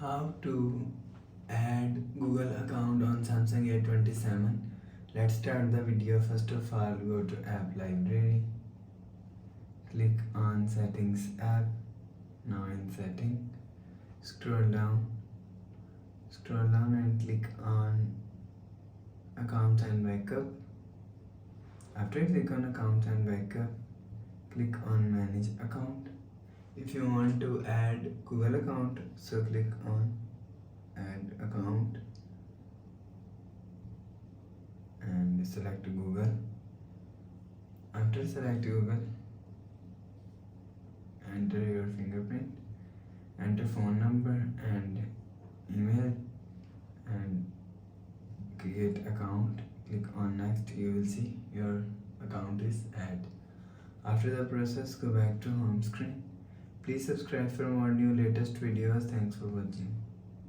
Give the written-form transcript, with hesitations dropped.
How to add Google account on Samsung A27. Let's start the video. First of all, go to app library, click on settings app. Now in setting, scroll down and click on accounts and backup. After you click on accounts and backup, click on manage account. If you want to add Google account, so click on add account and select Google. After select Google, enter your fingerprint, enter phone number and email and create account. Click on next. You will see your account is added. After the process, go back to home screen. Please subscribe for more new latest videos. Thanks for watching.